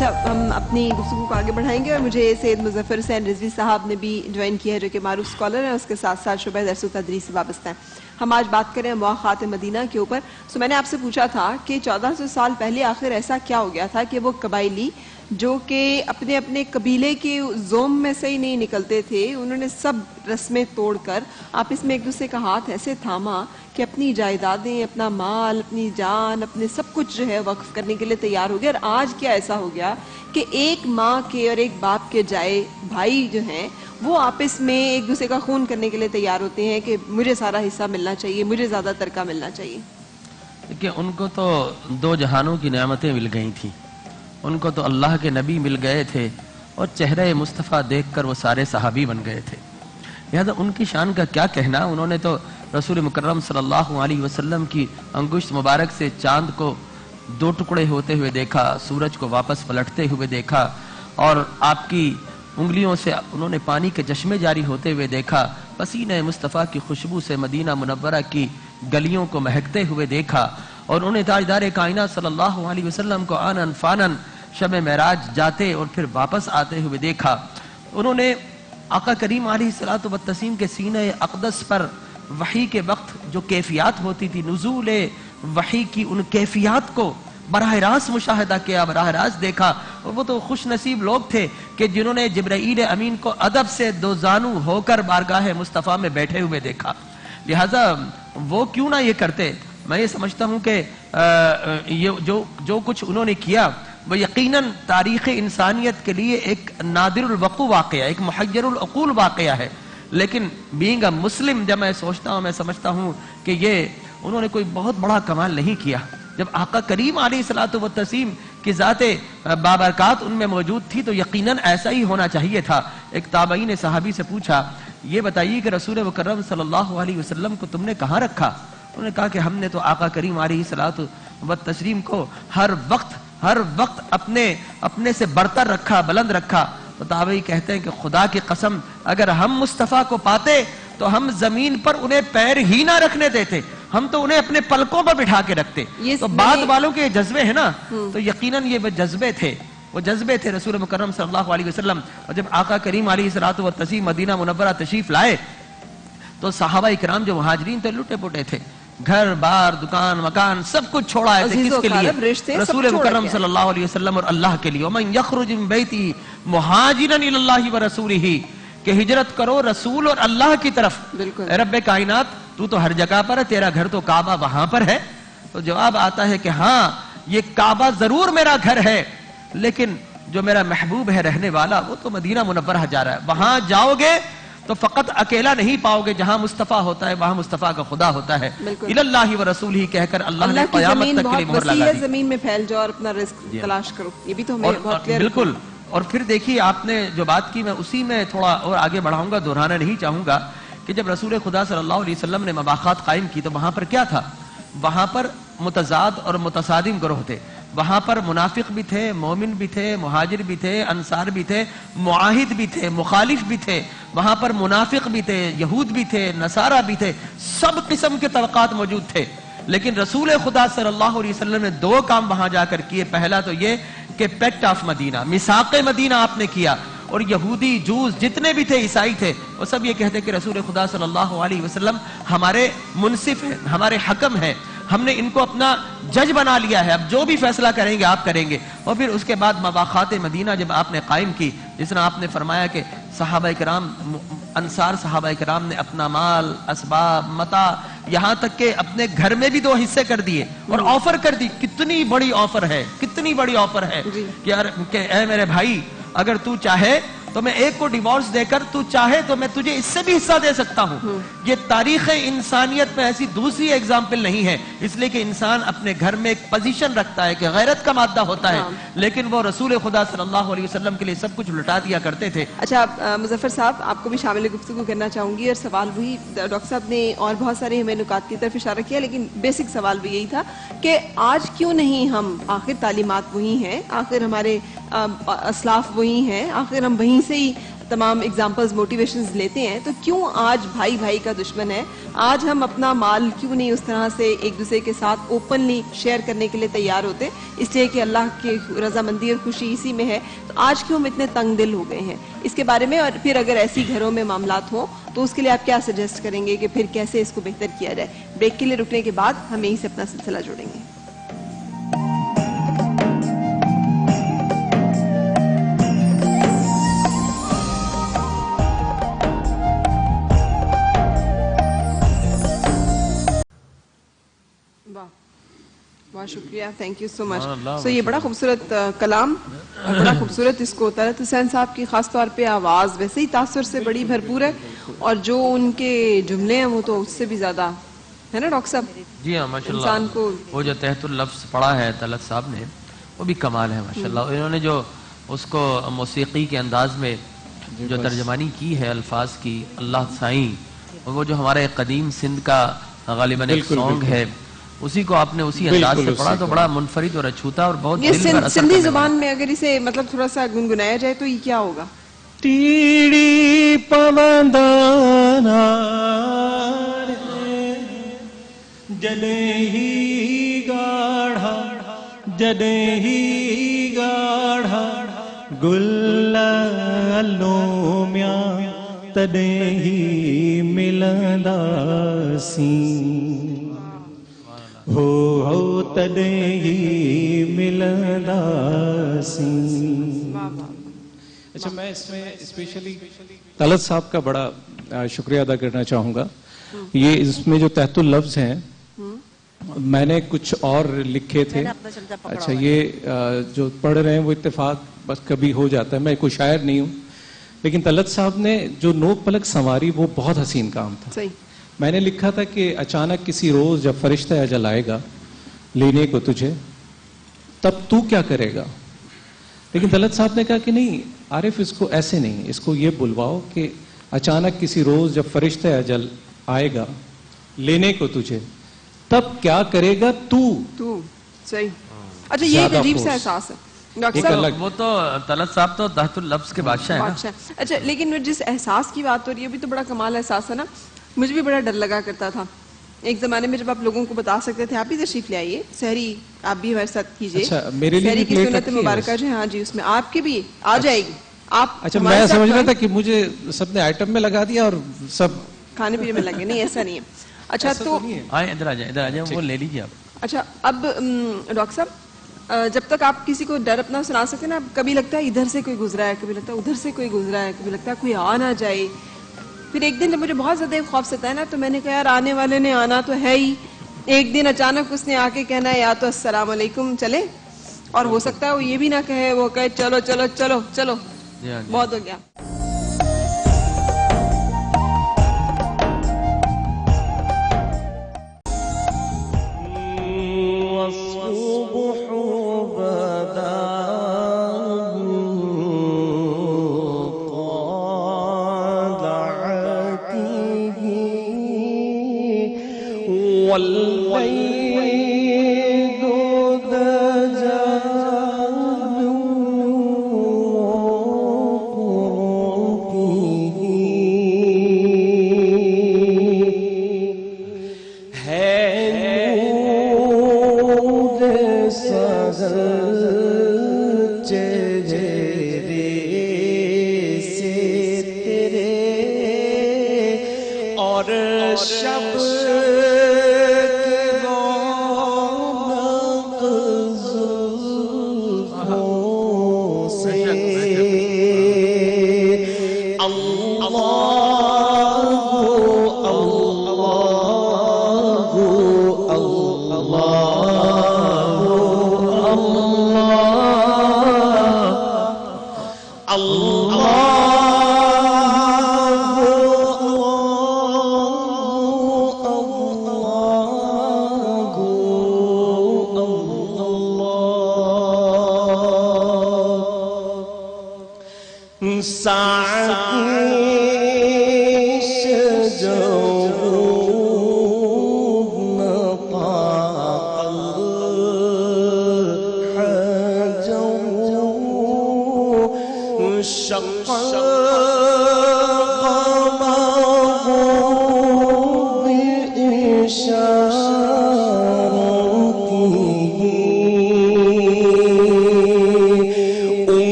اچھا، ہم اپنی گفتگو کو آگے بڑھائیں گے اور مجھے سید مظفر حسین رضوی صاحب نے بھی جوائن کیا ہے جو کہ معروف اسکالر ہیں، اس کے ساتھ ساتھ شعبہ درس و تدریس سے وابستہ ہیں۔ ہم آج بات کریں مواخات مدینہ کے اوپر۔ میں نے آپ سے پوچھا تھا کہ 1400 سال پہلے آخر ایسا کیا ہو گیا تھا کہ وہ قبائلی جو کہ اپنے اپنے قبیلے کے زوم میں سے ہی نہیں نکلتے تھے، انہوں نے سب رسمیں توڑ کر آپس میں ایک دوسرے کا ہاتھ ایسے تھاما کہ اپنی جائیدادیں، اپنا مال، اپنی جان، اپنے سب کچھ جو ہے وقف کرنے کے لیے تیار ہو گیا۔ اور آج کیا ایسا ہو گیا کہ ایک ماں کے اور ایک باپ کے جائے بھائی جو ہیں وہ آپس میں ایک دوسرے کا خون کرنے کے لیے تیار ہوتے ہیں کہ مجھے سارا حصہ ملنا چاہیے، مجھے زیادہ ترکہ ملنا چاہیے۔ کہ ان کو تو دو جہانوں کی نعمتیں مل گئی تھیں، ان کو تو اللہ کے نبی مل گئے تھے اور چہرہ مصطفیٰ دیکھ کر وہ سارے صحابی بن گئے تھے، لہذا ان کی شان کا کیا کہنا۔ انہوں نے تو رسول مکرم صلی اللہ علیہ وسلم کی انگشت مبارک سے چاند کو دو ٹکڑے ہوتے ہوئے دیکھا، سورج کو واپس پلٹتے ہوئے دیکھا، اور آپ کی انگلیوں سے انہوں نے پانی کے چشمے جاری ہوتے ہوئے دیکھا، پسینہ مصطفیٰ کی خوشبو سے مدینہ منورہ کی گلیوں کو مہکتے ہوئے دیکھا، اور انہیں تاجدار کائنات صلی اللہ علیہ وسلم کو آنن فانن شب معراج جاتے اور پھر واپس آتے ہوئے دیکھا۔ انہوں نے آقا کریم علیہ الصلوۃ والتسلیم کے سینہ اقدس پر وحی کے وقت جو کیفیات ہوتی تھی، نزول وحی کی ان کیفیات کو براہ راست مشاہدہ کیا، براہ راست دیکھا، اور وہ تو خوش نصیب لوگ تھے کہ جنہوں نے جبرائیل امین کو ادب سے دو زانو ہو کر بارگاہ مصطفیٰ میں بیٹھے ہوئے دیکھا۔ لہذا وہ کیوں نہ یہ کرتے۔ میں یہ سمجھتا ہوں کہ جو کچھ انہوں نے کیا وہ یقیناً تاریخ انسانیت کے لیے ایک نادر الوقوع واقعہ، ایک محیر العقول واقعہ ہے، لیکن بینگ اے مسلم جب میں سوچتا ہوں، میں سمجھتا ہوں کہ یہ انہوں نے کوئی بہت بڑا کمال نہیں کیا۔ جب آقا کریم علیہ الصلوۃ والتسلیم کی ذات بابرکات ان میں موجود تھی تو یقیناً ایسا ہی ہونا چاہیے تھا۔ ایک تابعی نے صحابی سے پوچھا، یہ بتائیے کہ رسول مکرم صلی اللہ علیہ وسلم کو تم نے کہاں رکھا؟ انہوں نے کہا کہ ہم نے تو آقا کریم علیہ الصلوۃ والتسلیم کو ہر وقت اپنے سے برتر رکھا، بلند رکھا۔ تو تابعی کہتے ہیں کہ خدا کی قسم اگر ہم مصطفیٰ کو پاتے تو ہم زمین پر انہیں پیر ہی نہ رکھنے دیتے، ہم تو انہیں اپنے پلکوں پر بٹھا کے رکھتے۔ تو بعد والوں کے جذبے ہیں نا، تو یقیناً یہ وہ جذبے تھے رسول مکرم صلی اللہ علیہ وسلم۔ اور جب آقا کریم علیہ الصلوۃ والتسلیم مدینہ منورہ تشریف لائے تو صحابہ کرام جو مہاجرین تھے لٹے پٹے تھے، گھر بار دکان مکان سب کچھ چھوڑا ہے تھے، کس کے لیے؟ رسول مکرم صلی اللہ علیہ وسلم اور اللہ کے لیے۔ وَمَن يَخْرُجْ مِن بَيْتِهِ مُهَاجِرًا إِلَى اللَّهِ وَرَسُولِهِ، کہ ہجرت کرو رسول اور اللہ کی طرف۔ اے رب کائنات، تو ہر جگہ پر ہے، تیرا گھر تو کعبہ وہاں پر ہے۔ تو جواب آتا ہے کہ ہاں یہ کعبہ ضرور میرا گھر ہے، لیکن جو میرا محبوب ہے رہنے والا وہ تو مدینہ منورہ جا رہا ہے، وہاں جاؤ گے تو فقط اکیلا نہیں پاؤ گے، جہاں مصطفیٰ ہوتا ہے وہاں مصطفیٰ کا خدا ہوتا ہے۔ اِلَى اللَّهِ وَرَسُولِهِ کہہ کر اللہ نے قیامت تک کے لیے مہر لگا دی۔ زمین میں پھیل جاؤ اور اپنا رزق تلاش کرو، یہ بھی تو ہمیں بہت کلیئر۔ بالکل۔ اور پھر دیکھیے آپ نے جو بات کی، میں اسی میں تھوڑا اور آگے بڑھاؤں گا، دہرانا نہیں چاہوں گا کہ جب رسول خدا صلی اللہ علیہ وسلم نے مواخات قائم کی تو وہاں پر کیا تھا؟ وہاں پر متضاد اور متصادم گروہ تھے، وہاں پر منافق بھی تھے، مومن بھی تھے، مہاجر بھی تھے، انصار بھی تھے، معاہد بھی تھے، مخالف بھی تھے، وہاں پر منافق بھی تھے، یہود بھی تھے، نصارہ بھی تھے، سب قسم کے طبقات موجود تھے۔ لیکن رسول خدا صلی اللہ علیہ وسلم نے دو کام وہاں جا کر کیے۔ پہلا تو یہ کہ پیکٹ آف مدینہ، میثاق مدینہ آپ نے کیا، اور یہودی جوز جتنے بھی تھے، عیسائی تھے، وہ سب یہ کہتے کہ رسول خدا صلی اللہ علیہ وسلم ہمارے منصف ہیں، ہمارے حکم ہیں، ہم نے ان کو اپنا جج بنا لیا ہے، اب جو بھی فیصلہ کریں گے آپ کریں گے۔ اور پھر اس کے بعد مواخات مدینہ جب آپ نے قائم کی، جس طرح آپ نے فرمایا کہ صحابہ کرام، انصار صحابہ کرام نے اپنا مال، اسباب، متاع، یہاں تک کہ اپنے گھر میں بھی 2 حصے کر دیے اور آفر کر دی۔ کتنی بڑی آفر ہے، کتنی بڑی آفر ہے کہ اے میرے بھائی، اگر تو چاہے تو میں ایک کو ڈیورس دے کر، تو چاہے تو میں تجھے اس سے بھی حصہ دے سکتا ہوں۔ یہ تاریخ انسانیت میں ایسی دوسری ایگزامپل نہیں ہے، اس لیے کہ انسان اپنے گھر میں ایک پوزیشن رکھتا ہے کہ غیرت کا مادہ ہوتا ہے، لیکن وہ رسول خدا صلی اللہ علیہ وسلم کے لیے سب کچھ لٹا دیا کرتے تھے۔ اچھا مظفر صاحب، آپ کو بھی شامل گفتگو کرنا چاہوں گی، اور سوال وہی، ڈاکٹر صاحب نے اور بہت سارے ہمیں نکات کی طرف اشارہ کیا، لیکن بیسک سوال بھی یہی تھا کہ آج کیوں نہیں ہم، آخر تعلیمات وہی ہیں، آخر ہمارے اسلاف وہی ہیں، آخر ہم وہیں سے ہی تمام اگزامپلز موٹیویشنز لیتے ہیں تو کیوں آج بھائی بھائی کا دشمن ہے؟ آج ہم اپنا مال کیوں نہیں اس طرح سے ایک دوسرے کے ساتھ اوپنلی شیئر کرنے کے لیے تیار ہوتے؟ اس لیے کہ اللہ کی رضامندی اور خوشی اسی میں ہے. تو آج کیوں ہم اتنے تنگ دل ہو گئے ہیں اس کے بارے میں؟ اور پھر اگر ایسی گھروں میں معاملات ہوں تو اس کے لیے آپ کیا سجیسٹ کریں گے کہ پھر کیسے اس کو بہتر کیا جائے؟ بریک کے لیے رکنے کے بعد ہم یہیں سے اپنا سلسلہ جوڑیں گے. بہت شکریہ, تھینک یو سو مچ. سو یہ بڑا خوبصورت کلام اور بڑا خوبصورت اس کو طلعت حسین صاحب کی خاص طور پہ آواز ویسے ہی تاثر سے بڑی بھرپور ہے, اور جو ان کے جملے ہیں وہ تو اس سے بھی زیادہ ہے نا ڈاکٹر صاحب؟ جی ہاں ماشاء انسان کو اللہ, وہ جو تحت اللفظ پڑھا ہے طلعت صاحب نے وہ بھی کمال ہے ماشاء اللہ. انہوں نے جو اس کو موسیقی کے انداز میں جو ترجمانی کی ہے الفاظ کی, اللہ سائیں, وہ جو ہمارے قدیم سندھ کا غالباً ایک سانگ ہے, اسی کو آپ نے اسی انداز سے پڑھا تو بڑا منفرد اور اچھوتا اور بہت دل پر اثر. سندھی زبان میں اگر اسے مطلب تھوڑا سا گنگنایا جائے تو یہ کیا ہوگا؟ ٹیڑی پوندانا جڈیں ہی گاڑھا گلالوں میاں تڈیں ہی ملندا سی ہو تڈیں ہی ملندا سی. اچھا, میں اس میں اسپیشلی طلعت صاحب کا بڑا شکریہ ادا کرنا چاہوں گا. یہ اس میں جو تحت اللفظ ہیں میں نے کچھ اور لکھے تھے. اچھا, یہ جو پڑھ رہے ہیں وہ اتفاق بس کبھی ہو جاتا ہے, میں کوئی شاعر نہیں ہوں, لیکن طلعت صاحب نے جو نوک پلک سنواری وہ بہت حسین کام تھا. میں نے لکھا تھا کہ اچانک کسی روز جب فرشتہ اجل آئے گا لینے کو تجھے, تب تو کیا کرے گا؟ لیکن طلعت صاحب نے کہا کہ نہیں عارف, اس کو ایسے نہیں, اس کو یہ بلواؤ کہ اچانک کسی روز جب فرشتہ اجل آئے گا لینے کو تجھے, تب کیا کرے گا تو. صحیح. اچھا, یہ ایک عجیب سا احساس ہے ڈاکٹر صاحب. وہ تو طلعت صاحب تو تحت اللفظ کے بادشاہ ہیں. اچھا, لیکن جس احساس کی بات ہو رہی ہے بھی تو بڑا کمال احساس ہے نا. مجھے بھی بڑا ڈر لگا کرتا تھا ایک زمانے میں جب آپ لوگوں کو بتا سکتے تھے. آپ بھی تشریف لے آئیے, سحری آپ بھی ہمارے ساتھ کیجیے. سحری کی سنت مبارکہ جو ہے, ہاں جی, اس میں آپ کی بھی آ جائے گی. آپ اچھا, میں سمجھ رہا تھا کہ مجھے سب نے آئٹم میں لگا دیا اور سب کھانے پینے میں لگے. نہیں, ایسا نہیں ہے. اچھا, تو آئیں ادھر آ جائیں, وہ لے لیجیے آپ. اچھا, اب ڈاکٹر صاحب جب تک آپ کسی کو ڈر اپنا سنا سکتے نا, کبھی لگتا ہے ادھر سے کوئی گزرا ہے, کبھی لگتا ہے ادھر سے کوئی گزرا ہے, کبھی لگتا ہے کوئی آ نہ جائے. پھر ایک دن جب مجھے بہت زیادہ خوف ستا ہے نا, تو میں نے کہا یار آنے والے نے آنا تو ہے ہی. ایک دن اچانک اس نے آ کے کہنا ہے یا تو السلام علیکم چلے, اور ہو سکتا ہے وہ یہ بھی نہ کہے, وہ کہے چلو چلو چلو چلو, بہت ہو گیا.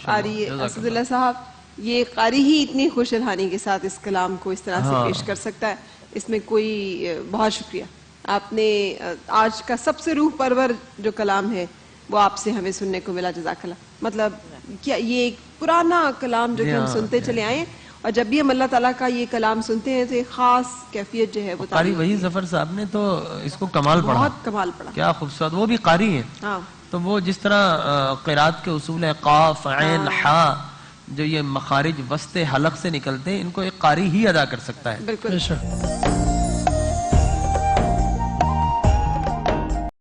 قاری اسد اللہ صاحب، یہ قاری ہی اتنی خوش الحانی کے ساتھ اس کلام کو اس طرح سے پیش کر سکتا ہے، اس میں کوئی بہت شکریہ. آپ نے آج کا سب سے روح پرور جو کلام ہے وہ آپ سے ہمیں سننے کو ملا. جزاک اللہ. مطلب کیا یہ ایک پرانا کلام جو کہ ہم سنتے چلے آئے، اور جب بھی ہم اللہ تعالیٰ کا یہ کلام سنتے ہیں تو ایک خاص کیفیت جو ہے وہ قاری وہی ظفر صاحب نے تو اس کو کمال پڑھا، بہت کمال پڑھا. کیا خوبصورت. وہ بھی قاری ہیں. ہاں، تو وہ جس طرح قرات کے اصول ہے قاف عین حا، جو یہ مخارج وسط حلق سے نکلتے ہیں، ان کو ایک قاری ہی ادا کر سکتا ہے. بالکل.